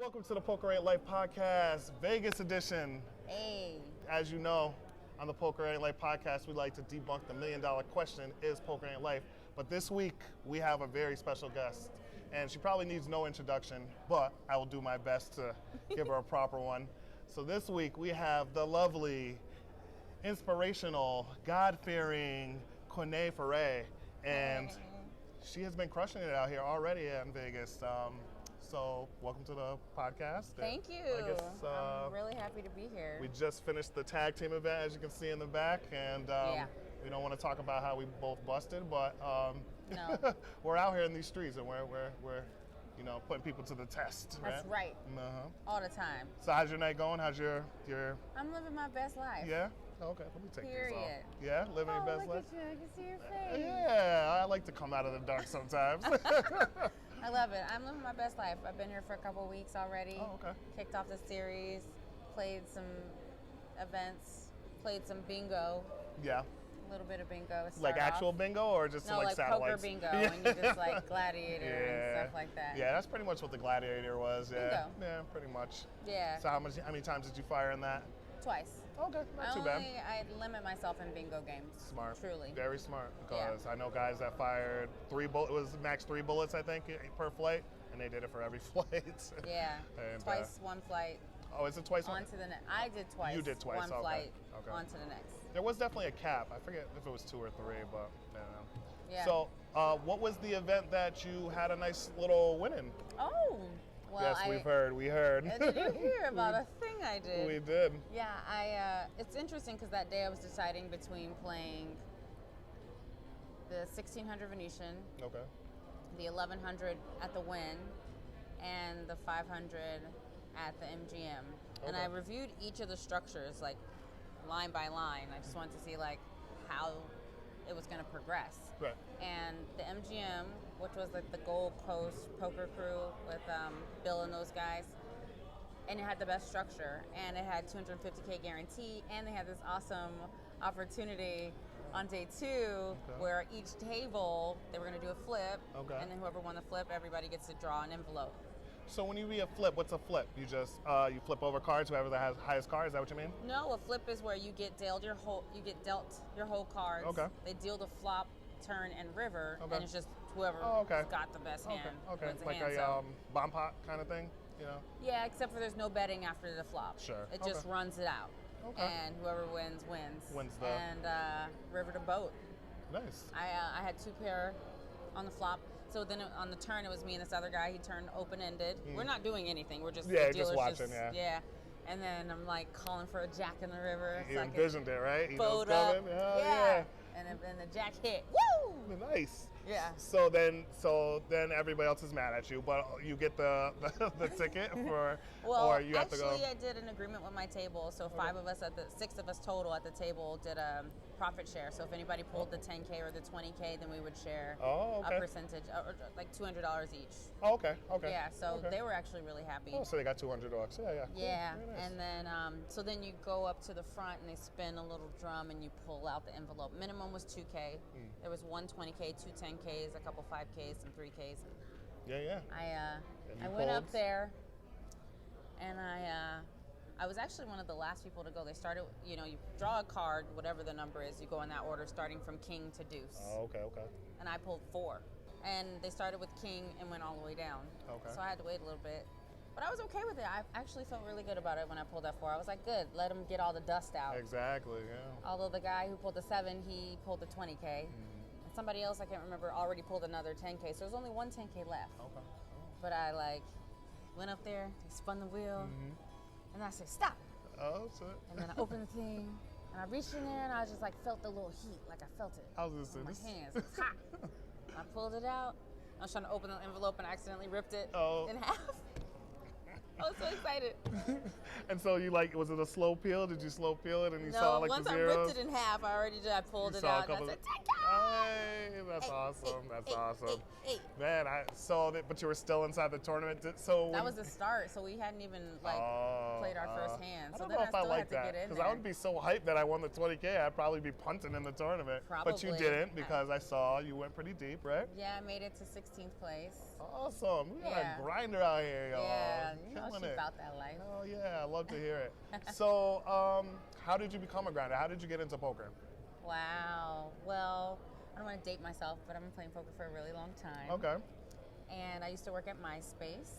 Welcome to the Poker Ain't Life podcast, Vegas edition. Hey. As you know, on the Poker Ain't Life podcast, we like to debunk the $1 million question, is poker ain't life? But this week, we have a very special guest, and she probably needs no introduction, but I will do my best to give her a proper one. So this week, we have the lovely, inspirational, God-fearing Quene Ferre, and she has been crushing it out here already in Vegas. So welcome to the podcast. Thank you. I'm really happy to be here. We just finished the tag team event, as you can see in the back, and we don't want to talk about how we both busted, but no. We're out here in these streets, and we're putting people to the test. That's right. Uh-huh. All the time. So how's your night going? How's your? I'm living my best life. Yeah. Okay. Let me take Period. These off. Yeah, living your best life. Look at you! I can see your face. Yeah, I like to come out of the dark sometimes. I love it. I'm living my best life. I've been here for a couple of weeks already. Oh, okay. Kicked off the series, played some events, played some bingo. Yeah. A little bit of bingo. Like actual bingo or just no, like satellites? Poker bingo, when you just like gladiator and stuff like that. Yeah, that's pretty much what the gladiator was. Yeah. Bingo. Yeah, pretty much. Yeah. So how many times did you fire in that? Twice. Okay, not too bad. I limit myself in bingo games. Smart. Truly. Very smart. Because I know guys that fired it was max 3 bullets, I think, per flight, and they did it for every flight. Yeah. And, twice one flight. Oh, is it twice? On to the next. I did twice. You did twice. One flight. Okay. On to the next. There was definitely a cap. I forget if it was 2 or 3, but I don't know. Yeah. So, what was the event that you had a nice little win in? Oh. Well, yes, we heard. Did you hear about a thing I did? We did. Yeah, it's interesting because that day I was deciding between playing the 1600 Venetian, okay, the 1100 at the Wynn, and the 500 at the MGM. Okay. And I reviewed each of the structures like line by line. I just wanted to see like how it was going to progress. Right. And the MGM, which was like the Gold Coast Poker Crew with Bill and those guys, and it had the best structure, and it had 250K guarantee, and they had this awesome opportunity on day 2 where each table they were going to do a flip, and then whoever won the flip, everybody gets to draw an envelope. So when you read a flip, what's a flip? You just you flip over cards, whoever has highest card. Is that what you mean? No, a flip is where you get dealt your whole cards. Okay. They deal the flop, turn, and river, and it's just whoever got the best hand. Okay. Wins Like hand, a bomb pot kind of thing, you know? Yeah, except for there's no betting after the flop. Sure. It just runs it out. Okay. And whoever wins. Wins the and river to boat. Nice. I had 2 pair on the flop. So then on the turn, it was me and this other guy. He turned open-ended. We're not doing anything. We're just just watching. Yeah. And then I'm like calling for a jack in the river. You envisioned it, right? You boat up. Yeah. And then the jack hit. Woo! Nice. Yeah. So then everybody else is mad at you, but you get the ticket for, or you have to go. Actually, I did an agreement with my table. So 6 of us total at the table did a profit share. So if anybody pulled the 10K or the 20K, then we would share a percentage, or like $200 each. Oh, okay. Yeah. So they were actually really happy. Oh, so they got $200. Yeah. Cool. Yeah. Nice. And then so then you go up to the front and they spin a little drum and you pull out the envelope. Minimum was 2K. There was one 20K, 2 10Ks, a couple 5Ks, some 3Ks. Yeah. I went up there, and I was actually one of the last people to go. They started, you draw a card, whatever the number is, you go in that order, starting from king to deuce. Oh, okay. And I pulled 4, and they started with king and went all the way down. Okay. So I had to wait a little bit. But I was okay with it. I actually felt really good about it when I pulled that 4. I was like, good, let him get all the dust out. Exactly, yeah. Although the guy who pulled the 7, he pulled the 20K. And somebody else, I can't remember, already pulled another 10K. So there's only one 10K left. Okay. But I went up there, they spun the wheel, and I said, stop. Oh, shit. And then I opened the thing, and I reached in there, and I just felt the little heat, I felt it. I was on my hands. It was hot. I pulled it out. I was trying to open the envelope and I accidentally ripped it in half. I was so excited. And so was it a slow peel? Did you slow peel it and you saw the zeros? Once I ripped it in half, I pulled it out and I said, take it! Hey, that's awesome. That's awesome. Man, but you were still inside the tournament. That was the start, so we hadn't even played our first hand. So then I still had to get in there. Because I would be so hyped that I won the 20K, I'd probably be punting in the tournament. Probably. But you didn't because I saw you went pretty deep, right? Yeah, I made it to 16th place. Awesome. We got a grinder out here, y'all. Yeah, about that life. Oh yeah, I love to hear it. So, how did you become a grinder? How did you get into poker? Wow. Well, I don't want to date myself, but I've been playing poker for a really long time. Okay. And I used to work at MySpace.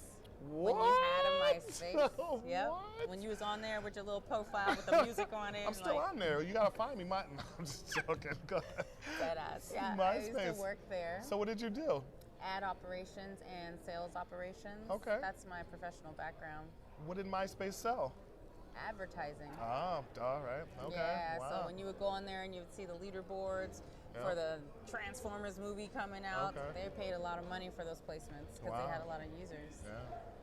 What? When you had a MySpace. Yep. What? When you was on there with your little profile with the music on it. I'm still on there. You gotta find me. No, I'm just joking. Go ahead. Deadass. Yeah, MySpace. I used to work there. So what did you do? Ad operations and sales operations. Okay. That's my professional background. What did MySpace sell? Advertising. Oh, all right. Okay. Yeah, Wow. so when you would go on there and you would see the leaderboards for the Transformers movie coming out, they paid a lot of money for those placements because they had a lot of users.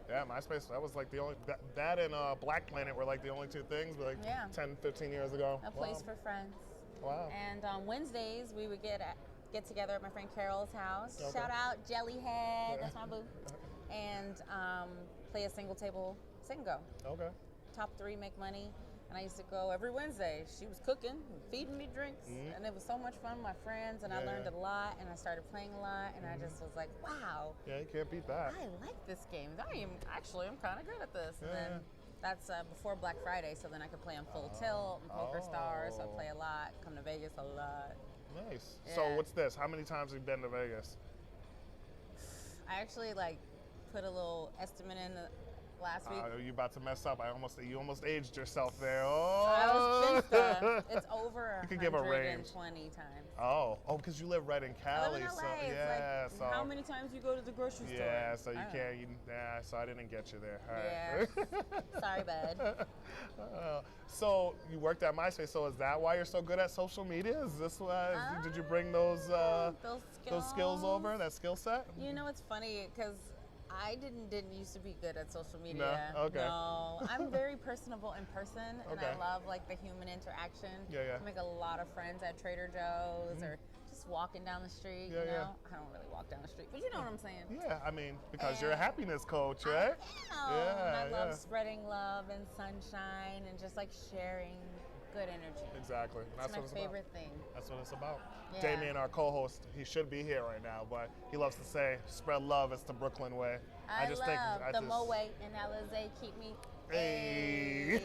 Yeah, MySpace, that was like the only, that and Black Planet were like the only two things, but like 10, 15 years ago. A place for friends. Wow. And on Wednesdays, we would get together at my friend Carol's house. Okay. Shout out Jellyhead, that's my boo. And play a single table sit and go. Okay. Top 3 make money. And I used to go every Wednesday. She was cooking, feeding me drinks, and it was so much fun with my friends, and I learned a lot, and I started playing a lot, and I just was like, wow. Yeah, you can't beat that. I like this game. I'm kind of good at this. And then that's before Black Friday, so then I could play on Full Tilt and Poker Stars, so I play a lot, come to Vegas a lot. Nice. Yeah. So what's this? How many times have you been to Vegas? I actually put a little estimate in last week. You about to mess up. You almost aged yourself there. I was Finsta. It's over You could give a range. 120 times. Oh, because you live right in I Cali, live in LA. so yeah. It's so how many times you go to the grocery store? yeah, so you can't. So I didn't get you there. All right. Yeah. Sorry, bud. So you worked at MySpace. So is that why you're so good at social media? Is this why? Did you bring those skills over? That skill set? You know, it's funny because I didn't used to be good at social media. No? Okay. No, I'm very personable in person, and Okay. I love the human interaction. Yeah. I make a lot of friends at Trader Joe's or just walking down the street. Yeah, you know, I don't really walk down the street, but you know what I'm saying. Yeah, I mean, because you're a happiness coach, right? I love spreading love and sunshine and just sharing good energy. Exactly. That's my favorite thing. That's what it's about. Yeah. Damien, our co-host, he should be here right now, but he loves to say, "Spread love. It's the Brooklyn way." I love the Moe way in Alizé. Keep me. Hey.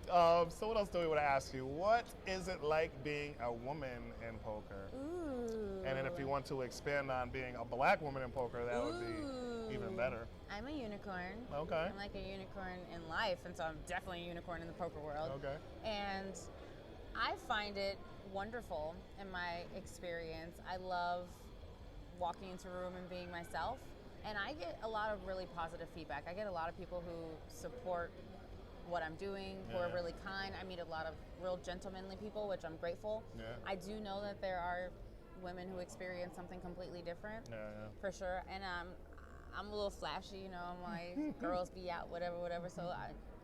So what else do we want to ask you? What is it like being a woman in poker? Ooh. And then if you want to expand on being a black woman in poker, that would be even better. I'm a unicorn. Okay. I'm like a unicorn in life, and so I'm definitely a unicorn in the poker world. Okay. And I find it wonderful in my experience. I love walking into a room and being myself, and I get a lot of really positive feedback. I get a lot of people who support what I'm doing, who are really kind. I meet a lot of real gentlemanly people, which I'm grateful. Yeah. I do know that there are women who experience something completely different, for sure. And I'm a little flashy, you know. I'm like, girls be out, whatever. So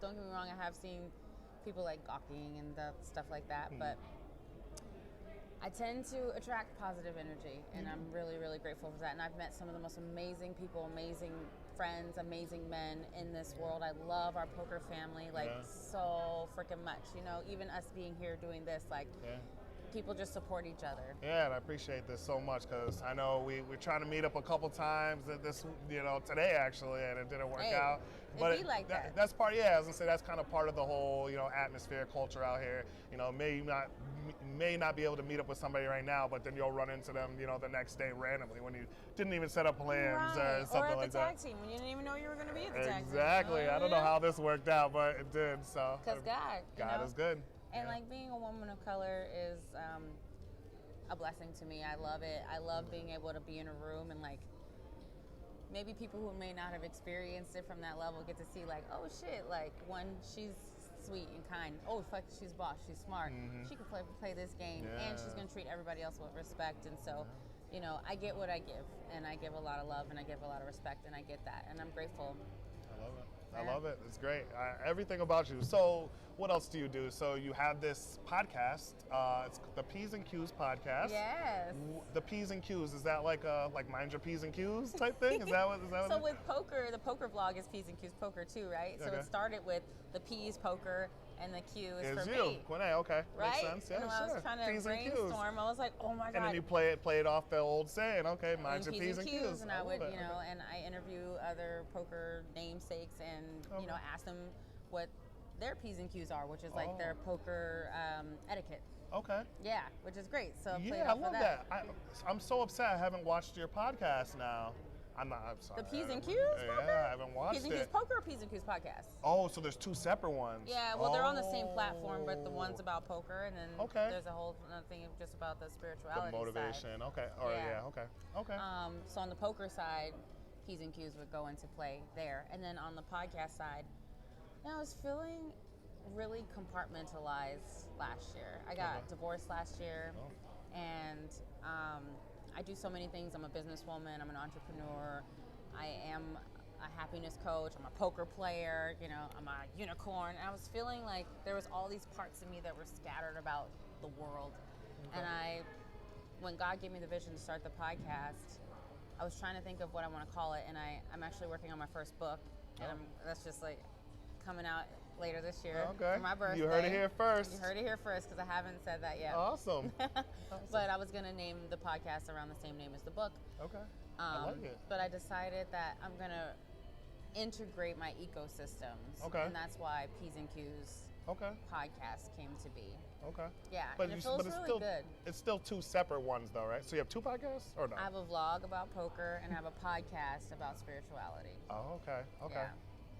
don't get me wrong, I have seen people gawking and stuff like that, but I tend to attract positive energy, and I'm really, really grateful for that. And I've met some of the most amazing people, amazing friends, amazing men in this world. I love our poker family, so freaking much. You know, even us being here doing this, people just support each other. Yeah, and I appreciate this so much because I know we're trying to meet up a couple times today actually, and it didn't work out. But it be like that. That's part. Yeah, I was gonna say that's kind of part of the whole atmosphere, culture out here. You know, may not be able to meet up with somebody right now, but then you'll run into them, the next day randomly when you didn't even set up plans or something like that. Or at the tag team when you didn't even know you were going to be at the tag team. Exactly. I don't know how this worked out, but it did. So. Because God is good. And being a woman of color is a blessing to me. I love it. I love being able to be in a room and maybe people who may not have experienced it from that level get to see oh shit, one, she's sweet and kind. Oh fuck, she's boss. She's smart. She can play this game, and she's gonna treat everybody else with respect. And so, I get what I give, and I give a lot of love, and I give a lot of respect, and I get that, and I'm grateful. I love it. I love it. It's great. Everything about you. So what else do you do? So you have this podcast. It's the PsandQs podcast. Yes. The PsandQs, is that like mind your P's and Q's type thing? Is that what? So with poker, the poker vlog is PsandQs Poker too, right? So it started with the P's poker, and the Q is It's for you, me. Quene, okay. Right? Makes sense. Yeah, and when sure. I was trying to P's and Q's. brainstorm, I was like, oh my God. And then you play it off the old saying, okay, mind your P's and Q's. And I would, love it. and I interview other poker namesakes and, ask them what their P's and Q's are, which is like their poker etiquette. Okay. Yeah, which is great. So I love that. I'm so upset I haven't watched your podcast now. I'm sorry. The P's and Q's? Yeah, I haven't watched P's and Q's poker or P's and Q's podcast? Oh, so there's two separate ones. Yeah, well, they're on the same platform, but the one's about poker, and then there's a whole another thing just about the spirituality The motivation, side. okay. Okay. So on the poker side, P's and Q's would go into play there. And then on the podcast side, I was feeling really compartmentalized last year. I got divorced last year, and I do so many things. I'm a businesswoman, I'm an entrepreneur, I am a happiness coach, I'm a poker player, I'm a unicorn. And I was feeling like there was all these parts of me that were scattered about the world. And when God gave me the vision to start the podcast, I was trying to think of what I want to call it, and I'm actually working on my first book, and that's just like coming out later this year for my birthday. You heard it here first. You heard it here first, because I haven't said that yet. Awesome. But I was going to name the podcast around the same name as the book. Okay. I like it. But I decided that I'm going to integrate my ecosystems. Okay. And that's why P's and Q's podcast came to be. Okay. Yeah, But it feels really good. It's still two separate ones, though, right? So you have two podcasts, or no? I have a vlog about poker, and I have a podcast about spirituality. Oh, okay. Yeah.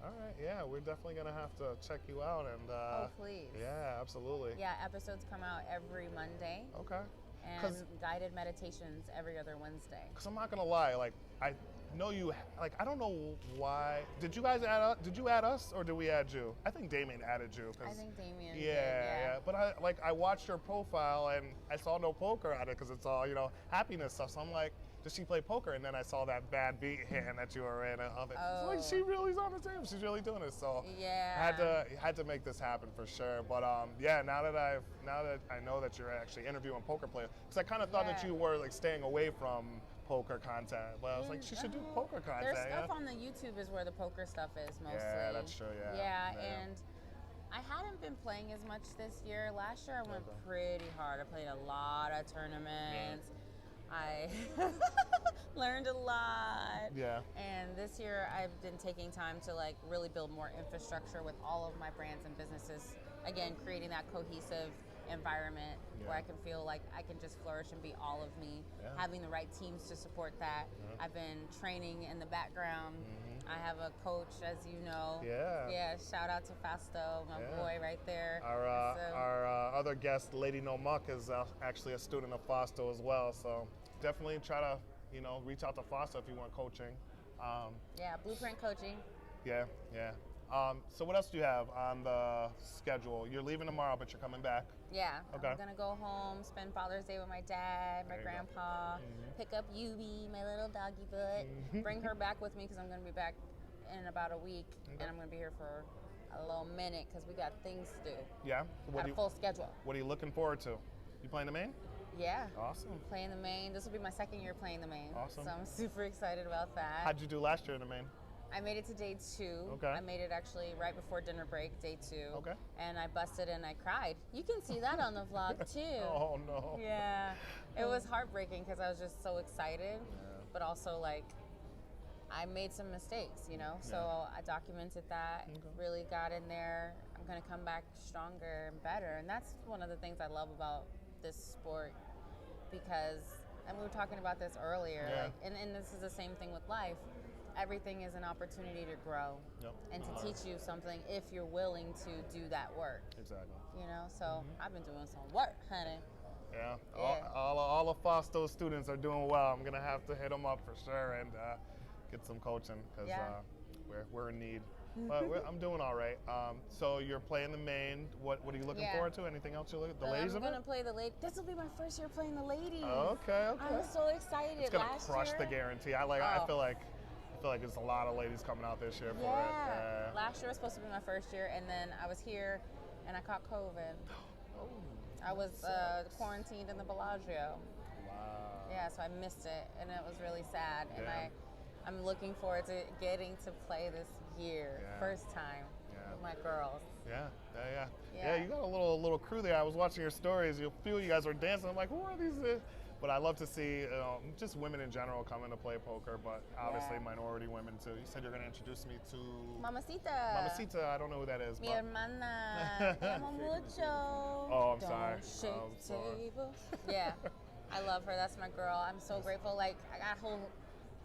All right, yeah, we're definitely going to have to check you out. And please. Yeah, absolutely. Yeah, episodes come out every Monday. Okay. And guided meditations every other Wednesday. Because I'm not going to lie, I know you, I don't know why. Did you guys add us, or did we add you? I think Damien added you. I think Damien did, yeah. But I watched your profile, and I saw no poker at it, because it's all, happiness stuff. So I'm like, does she play poker? And then I saw that bad beat hand that you were in, and I'm like, she really's on the table. She's really doing it. So I had to make this happen for sure. But now that I know that you're actually interviewing poker players, because I kind of thought that you were staying away from poker content, but I was like, she should do poker content. There's stuff on the YouTube is where the poker stuff is mostly. Yeah, that's true. Yeah, and I hadn't been playing as much this year. Last year I went pretty hard. I played a lot of tournaments. I learned a lot. Yeah. And this year I've been taking time to really build more infrastructure with all of my brands and businesses. Again, creating that cohesive environment where I can feel like I can just flourish and be all of me. Having the right teams to support that. I've been training in the background. I have a coach, as you know. Yeah, shout out to Fasto, my boy right there. Our other guest, Lady No Muck, is actually a student of Fasto as well. So definitely try to, reach out to Fasto if you want coaching. Blueprint Coaching. Yeah. So what else do you have on the schedule? You're leaving tomorrow, but you're coming back. Yeah. Okay. I'm going to go home, spend Father's Day with my dad, my grandpa, pick up Yubi, my little doggy butt, bring her back with me because I'm going to be back in about a week, and I'm going to be here for a little minute because we got things to do. Yeah? Got a full schedule. What are you looking forward to? You playing the main? Yeah. Awesome. Playing the main. This will be my second year playing the main. Awesome. So I'm super excited about that. How'd you do last year in the main? I made it to day 2. Okay. I made it actually right before dinner break, day 2. Okay. And I busted and I cried. You can see that on the vlog too. Oh no. Yeah. It was heartbreaking because I was just so excited, but also I made some mistakes, So I documented that, really got in there. I'm going to come back stronger and better. And that's one of the things I love about this sport, because, and we were talking about this earlier, and this is the same thing with life. Everything is an opportunity to grow and to teach you something if you're willing to do that work. Exactly. So I've been doing some work, honey. Yeah. All of Fasto's students are doing well. I'm going to have to hit them up for sure and get some coaching because we're in need. But I'm doing all right. So you're playing the main. What are you looking forward to? Anything else you look? The ladies I'm event? gonna play the ladies. This will be my first year playing the ladies. Okay. I'm so excited. It's gonna crush the guarantee. I feel like there's a lot of ladies coming out this year for it. Last year was supposed to be my first year, and then I was here, and I caught COVID. I was quarantined in the Bellagio. Wow. Yeah, so I missed it, and it was really sad. And I'm looking forward to getting to play this year, first time, with my girls. Yeah, you got a little crew there. I was watching your stories. A few of you guys were dancing. I'm like, who are these? But I love to see just women in general come in to play poker, but obviously minority women too. You said you're going to introduce me to Mamacita. Mamacita, I don't know who that is. Mi hermana. Te amo mucho. Oh, I'm sorry. Shake table. Yeah, I love her. That's my girl. I'm so grateful. Like, I got a whole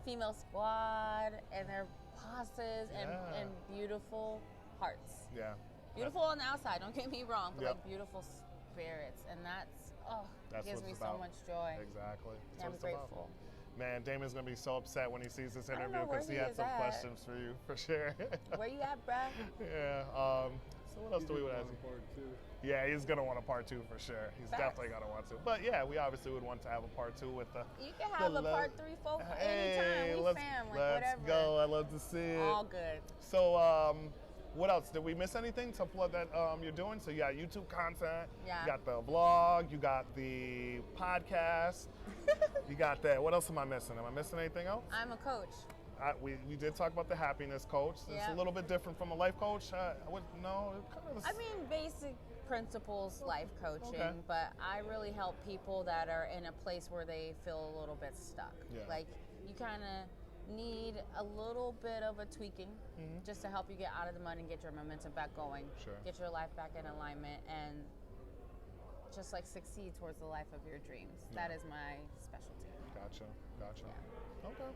female squad, and their bosses, and beautiful hearts. Yeah. Beautiful on the outside, don't get me wrong, but like beautiful spirits, and that gives me so much joy. Exactly. Yeah, I'm grateful. Man, Damon's gonna be so upset when he sees this interview because he had some questions for you, for sure. Where you at, bruh? Yeah. So what else do we want to ask you? Yeah, he's gonna want a part 2 for sure. He's definitely gonna want to. But yeah, we obviously would want to have a part 2 with the. You can have a part 3, 4, anytime. We family, whatever. Let's go. I love to see it. All good. So, what else? Did we miss anything to plug that you're doing? So you got YouTube content, you got the blog, you got the podcast, you got that. What else am I missing? Am I missing anything else? I'm a coach. We did talk about the happiness coach. It's a little bit different from a life coach. I mean, basic principles life coaching, but I really help people that are in a place where they feel a little bit stuck. Yeah. Like, you kind of need a little bit of a tweaking just to help you get out of the mud and get your momentum back going, get your life back in alignment, and just like succeed towards the life of your dreams. That is my specialty. Gotcha. Yeah. Okay.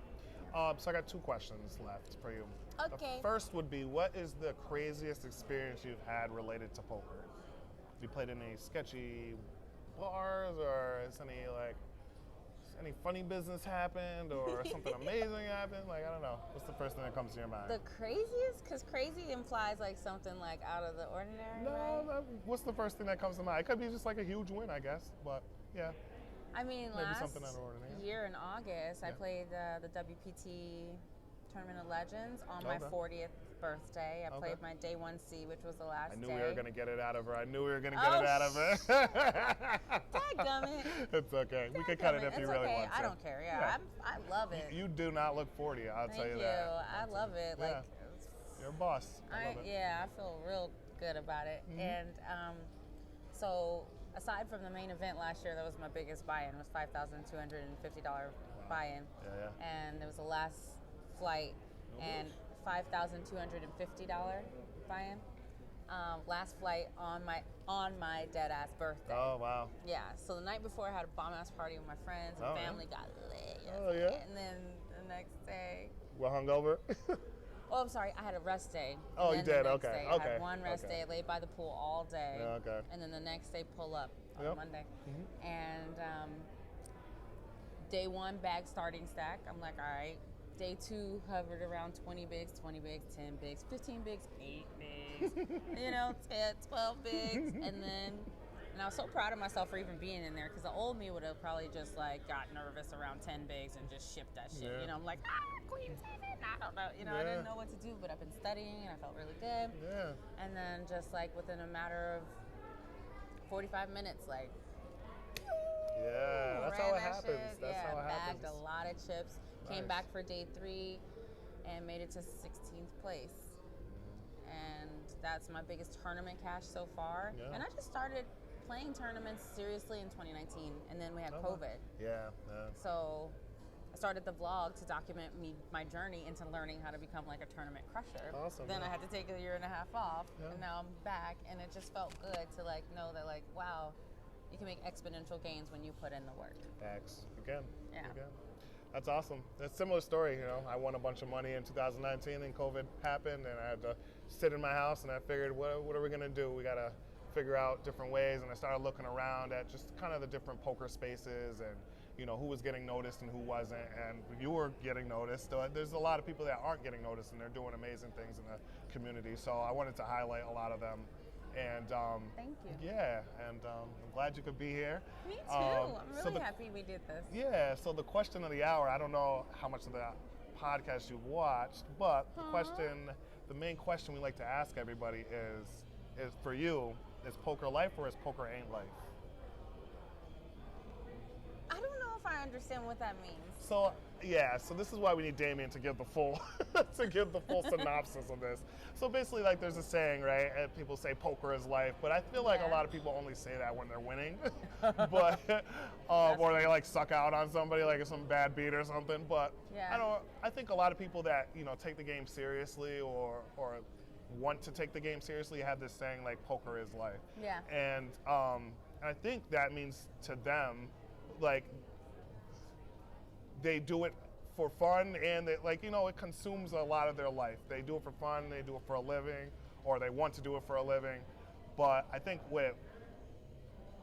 So I got 2 questions left for you. Okay. The first would be, what is the craziest experience you've had related to poker? Have you played in any sketchy bars, or is any funny business happened, or something amazing happened? Like, I don't know. What's the first thing that comes to your mind? The craziest? Because crazy implies like something like out of the ordinary, right? What's the first thing that comes to mind? It could be just like a huge win, I guess. But yeah. I mean, maybe last something out of ordinary. year in August, I played the WPT Tournament of Legends on my 40th birthday. I played my day 1C, which was the last day. I knew we were going to get it out of her. Dadgummit. It's okay. We can cut it if you really want to. I don't care. Yeah. I love it. You do not look 40, I'll tell you that. Thank you. I love it. Yeah. Like, you're a boss. I love it. Yeah, I feel real good about it. And so aside from the main event last year, that was my biggest buy-in. It was $5,250 buy-in. Yeah. And it was the last flight and $5,250 buy-in. Last flight on my dead ass birthday. Oh wow. Yeah. So the night before, I had a bomb ass party with my friends and family. Got lit. Oh yeah. And then the next day. We're hungover. Oh, I'm sorry. I had a rest day. Oh, you did. Okay. I had one rest day. Laid by the pool all day. Yeah, okay. And then the next day, pull up on Monday. And day 1, bag starting stack. I'm like, all right. Day 2 hovered around 20 bigs, 10 bigs, 15 bigs, 8 bigs, 10, 12 bigs. And I was so proud of myself for even being in there, because the old me would have probably just like got nervous around 10 bigs and just shipped that shit. Yeah. I'm like, Queen 7, I don't know. I didn't know what to do, but I've been studying and I felt really good. Yeah. And then just like within a matter of 45 minutes, like, yeah, that's how it happens. That's how it happens. Bagged a lot of chips. Came back for day 3 and made it to 16th place. And that's my biggest tournament cash so far. Yeah. And I just started playing tournaments seriously in 2019, and then we had COVID. Yeah. So I started the vlog to document my journey into learning how to become like a tournament crusher. Awesome. Then I had to take a year and a half off, and now I'm back, and it just felt good to like know that like, wow, you can make exponential gains when you put in the work. Facts. You can. Yeah. You can. That's awesome. That's a similar story. I won a bunch of money in 2019, and COVID happened, and I had to sit in my house, and I figured, what are we gonna do? We gotta figure out different ways, and I started looking around at just kind of the different poker spaces, and who was getting noticed and who wasn't, and you were getting noticed. There's a lot of people that aren't getting noticed, and they're doing amazing things in the community. So I wanted to highlight a lot of them. And thank you. Yeah, and I'm glad you could be here. Me too. I'm really happy we did this. Yeah. So the question of the hour. I don't know how much of the podcast you've watched, but the main question we like to ask everybody is for you: is poker life or is poker ain't life? I don't know if I understand what that means. So Yeah, so this is why we need Damien to give the full synopsis of this. So basically, like, there's a saying, right? And people say poker is life, but I feel like a lot of people only say that when they're winning, but or they like suck out on somebody, like it's some bad beat or something. But I think a lot of people that take the game seriously or want to take the game seriously have this saying like poker is life. Yeah. And I think that means to them, like, they do it for fun, and it consumes a lot of their life. They do it for fun, they do it for a living, or they want to do it for a living. But I think what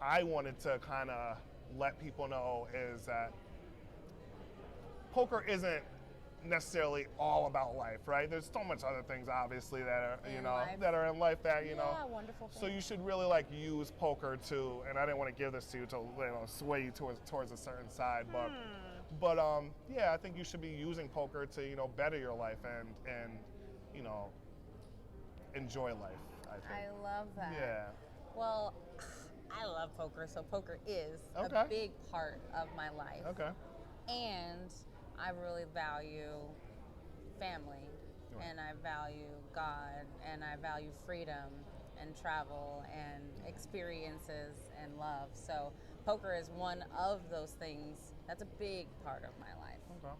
I wanted to kind of let people know is that poker isn't necessarily all about life, right? There's so much other things, obviously, that are that are in life that wonderful things. So you should really use poker to, and I didn't want to give this to you to sway you towards a certain side, but I think you should be using poker to better your life and enjoy life. I think. I love that. Yeah. Well, I love poker, so poker is a big part of my life. Okay. And I really value family, and I value God, and I value freedom and travel and experiences and love. So poker is one of those things that's a big part of my life. Okay.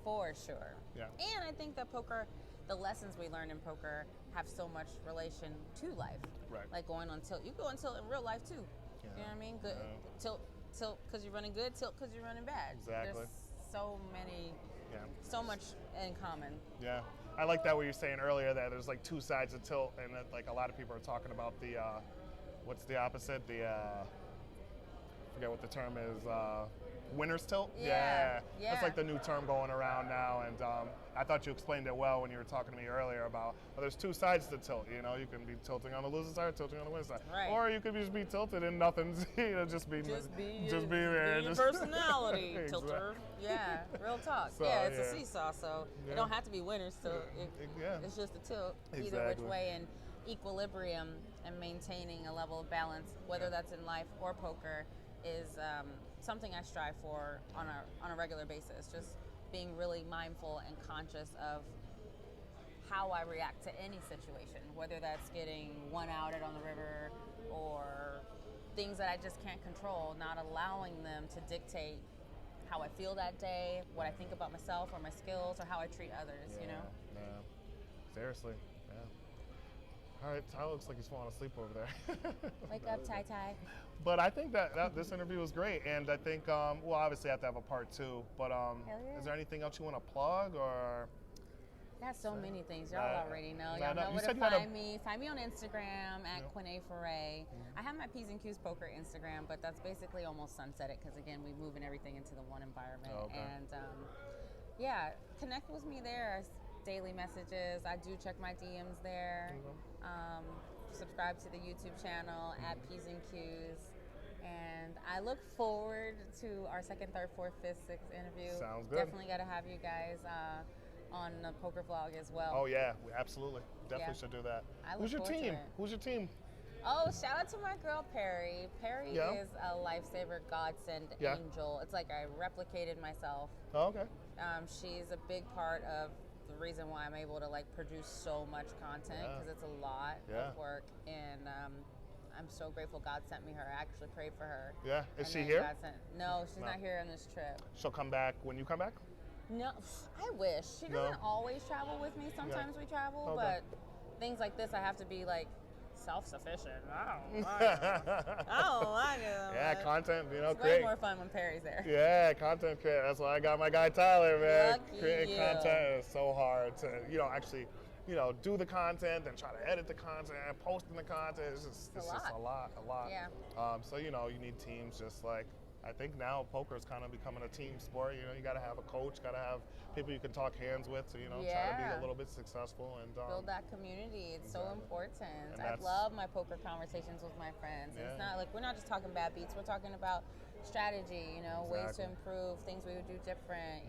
For sure. Yeah. And I think that poker, the lessons we learn in poker have so much relation to life. Right. Like going on tilt. You go on tilt in real life too. Yeah. You know what I mean? Good. Tilt because you're running good, tilt because you're running bad. Exactly. There's so much in common. Yeah, I like that what you're saying earlier, that there's like two sides of tilt, and that like a lot of people are talking about the what's the opposite? The forget what the term is. Winner's tilt. Yeah. That's like the new term going around now, and I thought you explained it well when you were talking to me earlier about there's two sides to tilt. You can be tilting on the losing side, tilting on the winning side, or you could just be tilted and nothing's just be there. Your personality, tilter. Yeah, real talk. So, it's a seesaw, so it don't have to be winner's tilt. It's just a tilt either which way, and equilibrium and maintaining a level of balance, whether that's in life or poker, is something I strive for on a regular basis. Just being really mindful and conscious of how I react to any situation, whether that's getting one outed on the river or things that I just can't control, not allowing them to dictate how I feel that day, what I think about myself or my skills, or how I treat others, Yeah. Seriously. Yeah. All right, Tyler looks like he's falling asleep over there. Wake up, Ty. But I think that this interview was great, and I think, well, obviously I have to have a part two, but is there anything else you want to plug, or? Got so many things. Y'all already know. Y'all know where to find me. Find me on Instagram at Quene Foray. I have my PsandQs Poker Instagram, but that's basically almost sunsetted because, again, we're moving everything into the one environment. Oh, okay. And, connect with me there. Daily messages. I do check my DMs there. Subscribe to the YouTube channel at PsandQs. And I look forward to our second, third, fourth, fifth, sixth interview. Sounds good. Definitely got to have you guys on the poker vlog as well. Oh yeah, absolutely. Definitely should do that. Who's your team? Who's your team? Oh, shout out to my girl Perry. Perry is a lifesaver, godsend angel. It's like I replicated myself. Oh, okay. She's a big part of the reason why I'm able to produce so much content, because it's a lot of work, and I'm so grateful God sent me her. I actually prayed for her. Yeah, is she here? No, she's not here on this trip. She'll come back when you come back? No, I wish. She doesn't always travel with me. Sometimes we travel, but things like this, I have to be self-sufficient. I don't like it. Yeah, content, it's way more fun when Perry's there. Yeah, content creator. That's why I got my guy Tyler, man. Creating content is so hard to, actually, do the content and try to edit the content and posting the content. It's just a lot. Yeah. So, you need teams just like, I think now poker is kind of becoming a team sport. You got to have a coach, got to have people you can talk hands with to, try to be a little bit successful and build that community. It's so important. I love my poker conversations with my friends. Yeah. It's not we're not just talking bad beats. We're talking about strategy. Ways to improve, things we would do different.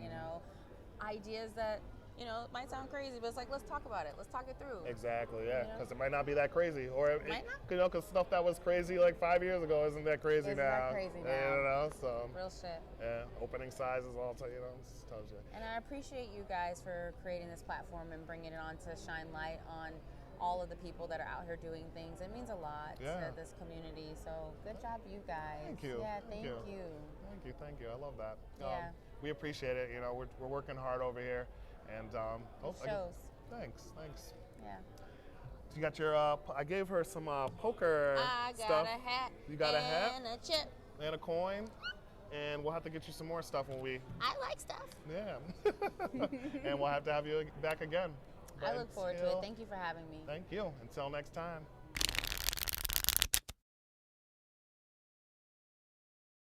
Ideas that you know, it might sound crazy, but it's like, let's talk about it. Let's talk it through. Exactly, yeah, You know? because it might not be that crazy, or Might not. you know, because stuff that was crazy like 5 years ago isn't that crazy Isn't now. that crazy You now. know, so Real shit. yeah, opening sizes, all you know, it's tough shit. And I appreciate you guys for creating this platform and bringing it on to shine light on all of the people that are out here doing things. It means a lot Yeah. to this community. So good job, you guys. Thank you. Yeah, Thank thank you. you. Thank you. I love that. Yeah. We appreciate it. You know, we're working hard over here, and It shows. Thanks. Yeah. You got your. I gave her some poker I got stuff. a hat. You got a hat and a chip. and a coin, and we'll have to get you some more stuff when we. I like stuff. Yeah. And we'll have to have you back again. I But look forward to it. Thank you for having me. Thank you. Until next time.